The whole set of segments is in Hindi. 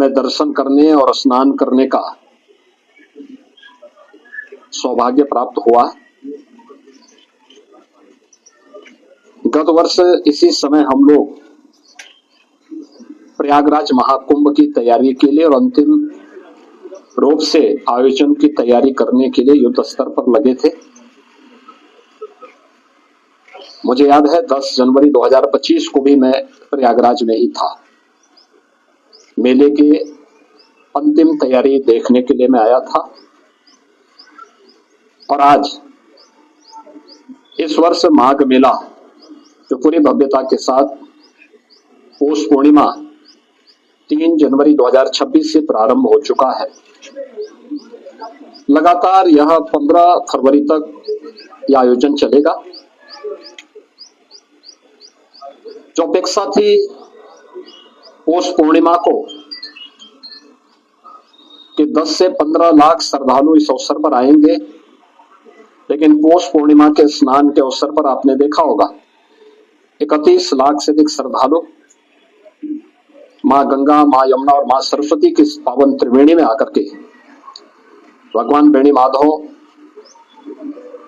में दर्शन करने और स्नान करने का सौभाग्य प्राप्त हुआ। गत वर्ष इसी समय हम लोग प्रयागराज महाकुंभ की तैयारी के लिए और अंतिम रूप से आयोजन की तैयारी करने के लिए युद्ध स्तर पर लगे थे। मुझे याद है 10 जनवरी 2025 को भी मैं प्रयागराज में ही था। मेले की अंतिम तैयारी देखने के लिए मैं आया था और आज इस वर्ष माघ मेला जो पूरी भव्यता के साथ पौष पूर्णिमा 3 जनवरी 2026 से प्रारंभ हो चुका है। लगातार यह 15 फरवरी तक यह आयोजन चलेगा। जो अपेक्षा थी पौष पूर्णिमा को कि 10 से 15 लाख श्रद्धालु इस अवसर पर आएंगे, लेकिन पौष पूर्णिमा के स्नान के अवसर पर आपने देखा होगा 31 लाख से अधिक श्रद्धालु माँ गंगा, माँ यमुना और माँ सरस्वती की पावन त्रिवेणी में आकर के भगवान बेणी माधव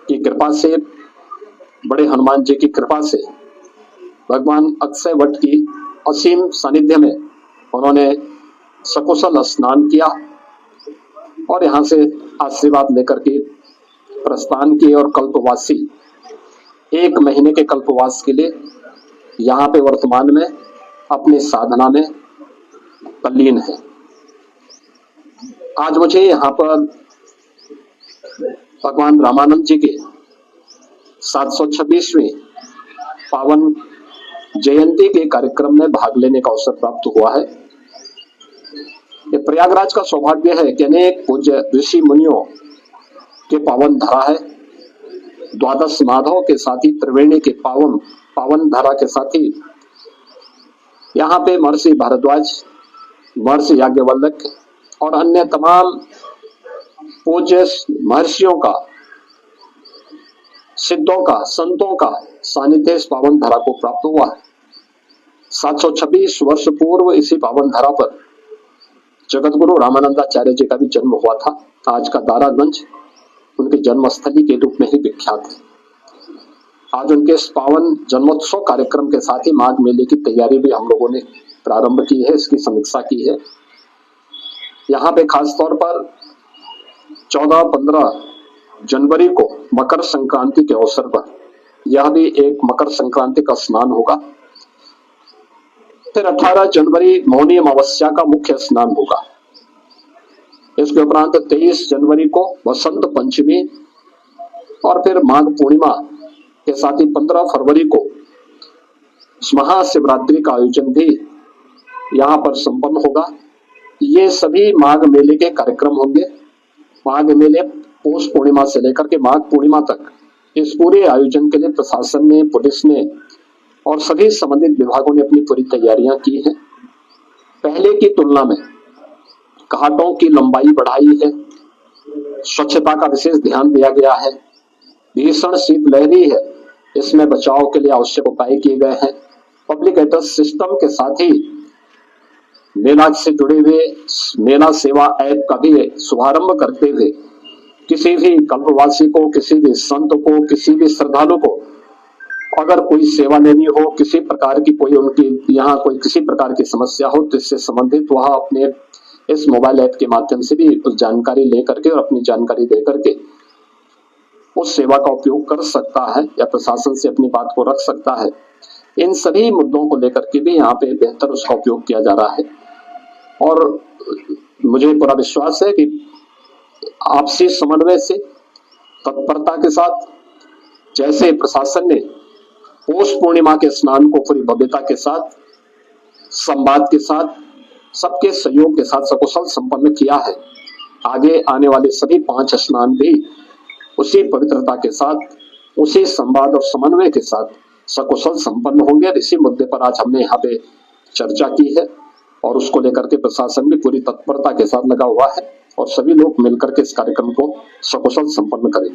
की कृपा से, बड़े हनुमान जी की कृपा से, भगवान अक्षय वट की असीम सानिध्य में उन्होंने सकुशल स्नान किया और यहाँ से आशीर्वाद लेकर के प्रस्थान किए और कल्पवासी 1 महीने के कल्पवास के लिए यहाँ पे वर्तमान में अपनी साधना में तल्लीन है। आज मुझे यहाँ पर भगवान रामानंद जी के 726वें पावन जयंती के कार्यक्रम में भाग लेने का अवसर प्राप्त हुआ है। ये प्रयागराज का सौभाग्य है कि अनेक पूज्य ऋषि मुनियों के पावन धरा है। द्वादश माधव के साथ ही त्रिवेणी के पावन धरा के साथ ही यहाँ पे महर्षि भारद्वाज, महर्षि याज्ञवल्क्य और अन्य तमाम पूज्य महर्षियों का, सिद्धों का, संतों का सानिध्य इस पावन धरा को प्राप्त हुआ है। 726 वर्ष पूर्व इसी पावन धरा पर जगतगुरु रामानंदाचार्य जी का भी जन्म हुआ था। आज का दारागंज उनके जन्मस्थली के रूप में ही विख्यात है। आज उनके इस पावन जन्मोत्सव कार्यक्रम के साथ ही माघ मेले की तैयारी भी हम लोगों ने प्रारंभ की है, इसकी समीक्षा की है। यहाँ पे खास तौर पर 14-15 जनवरी को मकर संक्रांति के अवसर पर यह भी एक मकर संक्रांति का स्नान होगा। फिर 18 जनवरी मौनी अमावस्या का मुख्य स्नान होगा। इसके उपरांत 23 जनवरी को वसंत पंचमी और फिर माघ पूर्णिमा के साथ ही 15 फरवरी को महाशिवरात्रि का आयोजन भी यहाँ पर संपन्न होगा। ये सभी माघ मेले के कार्यक्रम होंगे। माघ मेले पौष पूर्णिमा से लेकर के माघ पूर्णिमा तक इस पूरे आयोजन के लिए प्रशासन ने, पुलिस ने और सभी संबंधित विभागों ने अपनी पूरी तैयारियां की हैं। पहले की तुलना में घाटों की लंबाई बढ़ाई है, स्वच्छता का विशेष ध्यान दिया गया है, भीषण शीतलहरी है, इसमें बचाव के लिए आवश्यक उपाय किए गए हैं। पब्लिक एड्रेस सिस्टम के साथ ही मेला से जुड़े हुए मेला सेवा ऐप का भी शुभारंभ करते हुए किसी भी कल्पवासी को, किसी भी संत को, किसी भी श्रद्धालु को अगर कोई सेवा लेनी हो, किसी प्रकार की कोई उनकी यहाँ कोई किसी प्रकार की समस्या हो तो इससे संबंधित वह अपने इस मोबाइल ऐप के माध्यम से भी उस जानकारी लेकर के और अपनी जानकारी दे करके उस सेवा का उपयोग कर सकता है या प्रशासन से अपनी बात को रख सकता है। इन सभी मुद्दों को लेकर के भी यहाँ पे बेहतर उसका उपयोग किया जा रहा है और मुझे पूरा विश्वास है कि आपसी समन्वय से, तत्परता के साथ, जैसे प्रशासन ने पौष पूर्णिमा के स्नान को पूरी भव्यता के साथ, संवाद के साथ, सबके सहयोग के साथ सकुशल संपन्न किया है, आगे आने वाले सभी 5 स्नान भी उसी पवित्रता के साथ, उसी संवाद और समन्वय के साथ सकुशल संपन्न होंगे। इसी मुद्दे पर आज हमने यहाँ पे चर्चा की है और उसको लेकर के प्रशासन भी पूरी तत्परता के साथ लगा हुआ है और सभी लोग मिलकर के इस कार्यक्रम को सकुशल संपन्न करें।